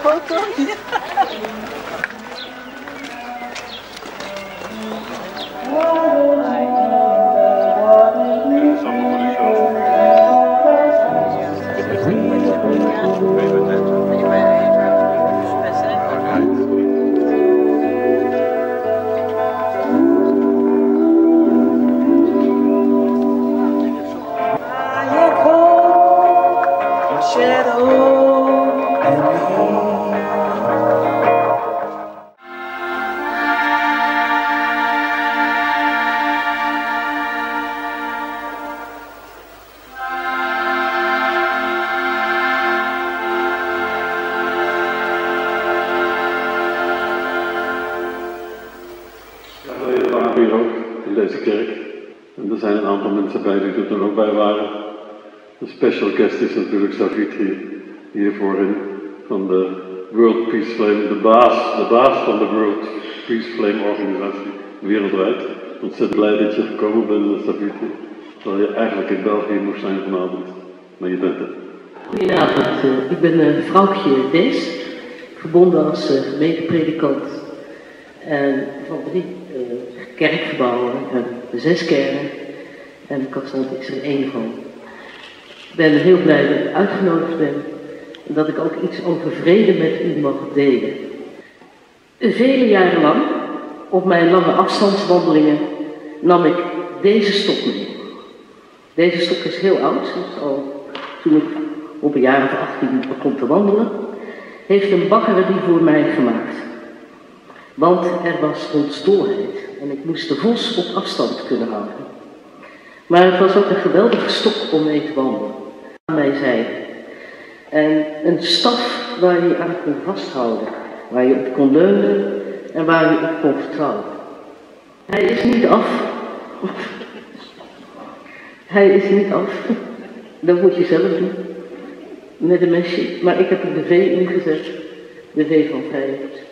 foto. Hier ook, in deze kerk. En er zijn een aantal mensen bij die er toen ook bij waren. De special guest is natuurlijk Savitri, hier voorin, van de World Peace Flame, de baas van de World Peace Flame organisatie wereldwijd. Ontzettend blij dat je gekomen bent, Savitri. Terwijl je eigenlijk in België moest zijn vanavond, maar je bent er. Goedenavond, ik ben Vrouwtje Dees, verbonden als gemeentepredikant van 3 kerkgebouwen en 6 kernen en Katzand is er 1 van. Ik ben heel blij dat ik uitgenodigd ben en dat ik ook iets over vrede met u mag delen. Vele jaren lang, op mijn lange afstandswandelingen, nam ik deze stok mee. Deze stok is heel oud, dus al toen ik op een jaar of 18 begon te wandelen, heeft een bakker die voor mij gemaakt. Want er was hondsdolheid en ik moest de vos op afstand kunnen houden. Maar het was ook een geweldige stok om mee te wandelen, aan mijn zijde. En een staf waar je aan kon vasthouden, waar je op kon leunen en waar je op kon vertrouwen. Hij is niet af. Hij is niet af. Dat moet je zelf doen. Met een mesje. Maar ik heb er de V ingezet. De V van vrijheid.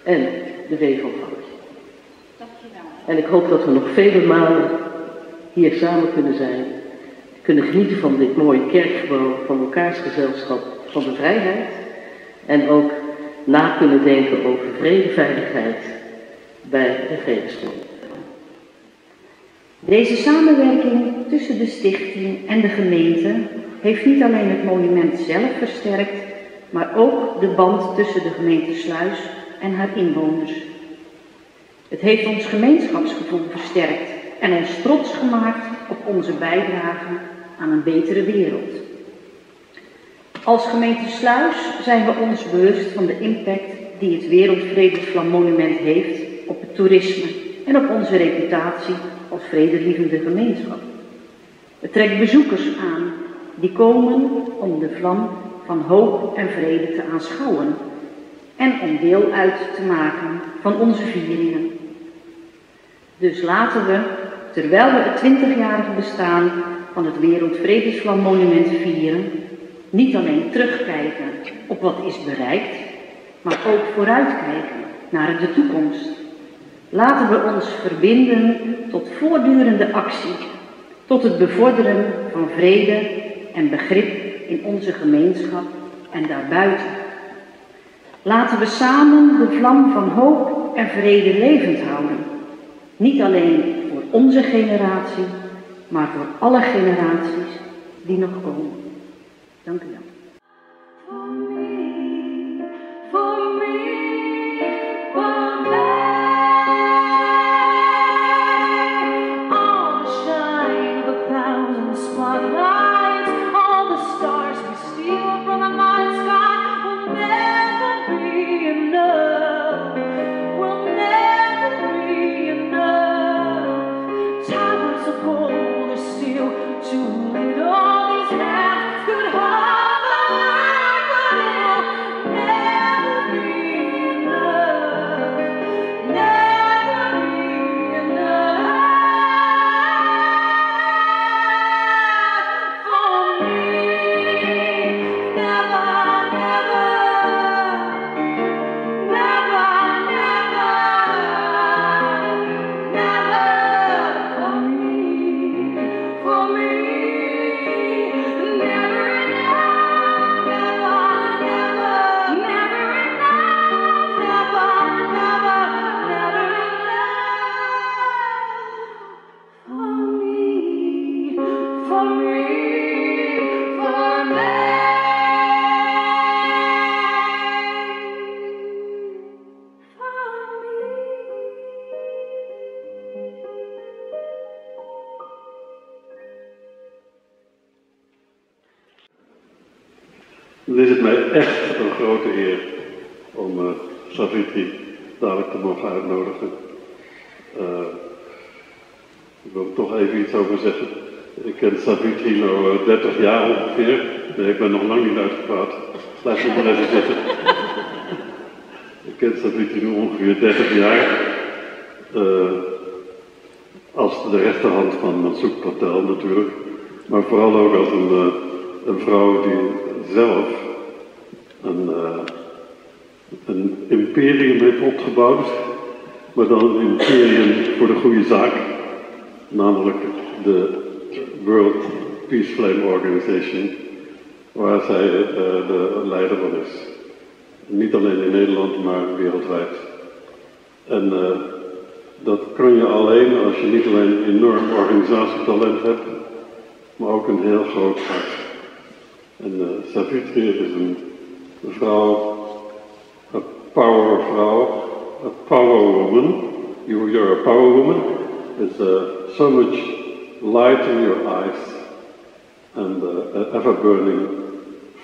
En de V van Vrouwtje. En ik hoop dat we nog vele malen hier samen kunnen zijn. Kunnen genieten van dit mooie kerkgebouw, van elkaars gezelschap, van de vrijheid. En ook na kunnen denken over vrede, veiligheid bij de Vredesbond. Deze samenwerking tussen de stichting en de gemeente heeft niet alleen het monument zelf versterkt, maar ook de band tussen de gemeente Sluis en haar inwoners. Het heeft ons gemeenschapsgevoel versterkt en ons trots gemaakt op onze bijdrage aan een betere wereld. Als gemeente Sluis zijn we ons bewust van de impact die het Wereldvredesvlammonument heeft op het toerisme en op onze reputatie als vredelievende gemeenschap. Het trekt bezoekers aan die komen om de vlam van hoop en vrede te aanschouwen en om deel uit te maken van onze vieringen. Dus laten we, terwijl we het 20-jarige bestaan van het Wereldvredesvlammonument vieren, niet alleen terugkijken op wat is bereikt, maar ook vooruitkijken naar de toekomst. Laten we ons verbinden tot voortdurende actie, tot het bevorderen van vrede en begrip in onze gemeenschap en daarbuiten. Laten we samen de vlam van hoop en vrede levend houden. Niet alleen voor onze generatie, maar voor alle generaties die nog komen. Dank u wel. Dan is het mij echt een grote eer om Savitri dadelijk te mogen uitnodigen. Ik wil er toch even iets over zeggen. Ik ken Savitri nu 30 jaar ongeveer. Nee, ik ben nog lang niet uitgepraat. Blijf nog maar even zitten. Ik ken Savitri nu ongeveer 30 jaar. Als de rechterhand van Mansukh Patel natuurlijk. Maar vooral ook als een vrouw die zelf een imperium heeft opgebouwd, maar dan een imperium voor de goede zaak, namelijk de World Peace Flame Organization, waar zij de leider van is. Niet alleen in Nederland, maar wereldwijd. En dat kun je alleen als je niet alleen enorm organisatietalent hebt, maar ook een heel groot hart. En Savitri is een vrouw, een powervrouw, a power woman. You're a power woman. There's so much light in your eyes and an ever-burning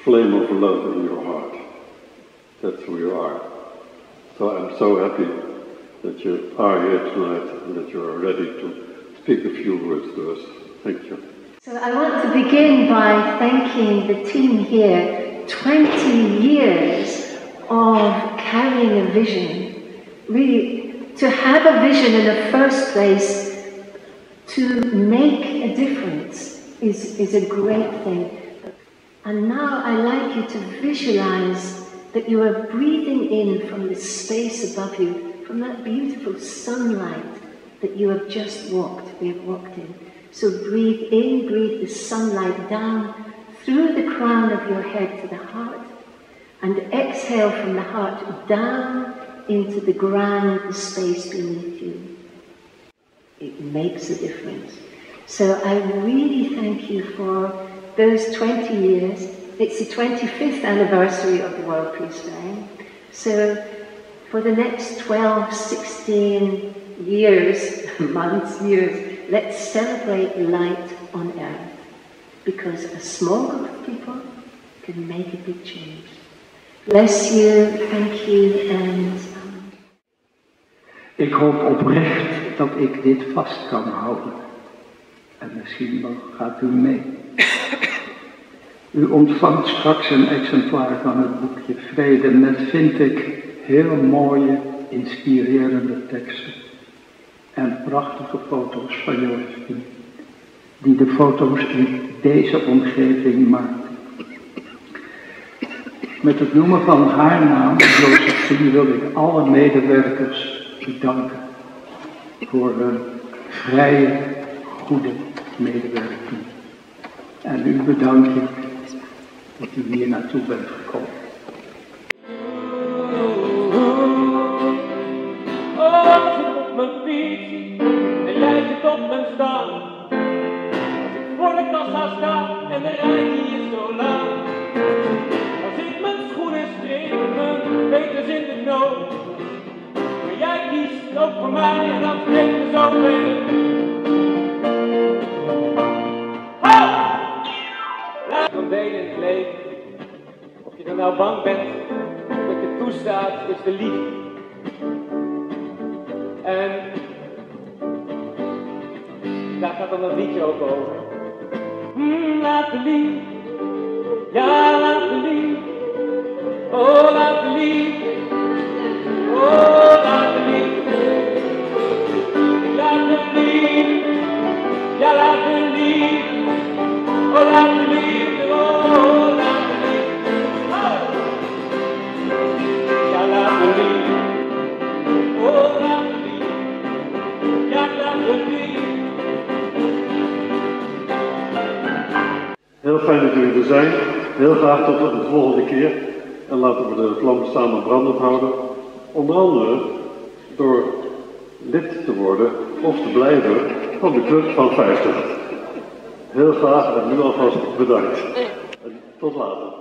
flame of love in your heart. That's who you are. So I'm so happy that you are here tonight and that you are ready to speak a few words to us. Thank you. So I want to begin by thanking the team here. 20 years of carrying a vision. Really, to have a vision in the first place, to make a difference is a great thing. And now I like you to visualize that you are breathing in from the space above you, from that beautiful sunlight that you have just walked in. So breathe in, breathe the sunlight down through the crown of your head to the heart, and exhale from the heart down into the ground, the space beneath you. It makes a difference. So I really thank you for those 20 years. It's the 25th anniversary of the World Peace Flame. So for the next 12, 16 years, months, years, let's celebrate light on earth. Because a small group of people can make a big change. Bless you, thank you, and... Ik hoop oprecht dat ik dit vast kan houden. En misschien gaat u mee. U ontvangt straks een exemplaar van het boekje Vrede met, vind ik, heel mooie, inspirerende teksten. En prachtige foto's van Josephine, die de foto's in deze omgeving maakt. Met het noemen van haar naam, Josephine, wil ik alle medewerkers bedanken voor hun vrije, goede medewerking. En u bedank ik dat u hier naartoe bent gekomen. Oh, ik zit op mijn fiets en jij zit op mijn staan. Als ik voor de kassa sta en de rij die is zo lang. Als ik mijn schoenen strik, mijn veters in de nood. Maar jij kiest ook voor mij en dat brengt me zo ver. Laat van delen in het leven. Of je er nou bang bent, dat je toestaat, is de liefde. En daar gaat dan een liedje ook over. Laat de liefde, ja laat de liefde. Oh laat de liefde, oh laat de liefde. Laat de liefde, ja laat de liefde. Oh laat de liefde, oh laat de liefde. Ja laat de liefde, oh laat de liefde. Ja laat de liefde. Heel fijn dat jullie er zijn. Heel graag tot de volgende keer. En laten we de vlam samen brandend houden. Onder andere door lid te worden of te blijven van de Club van 50. Heel graag en nu alvast bedankt. En tot later.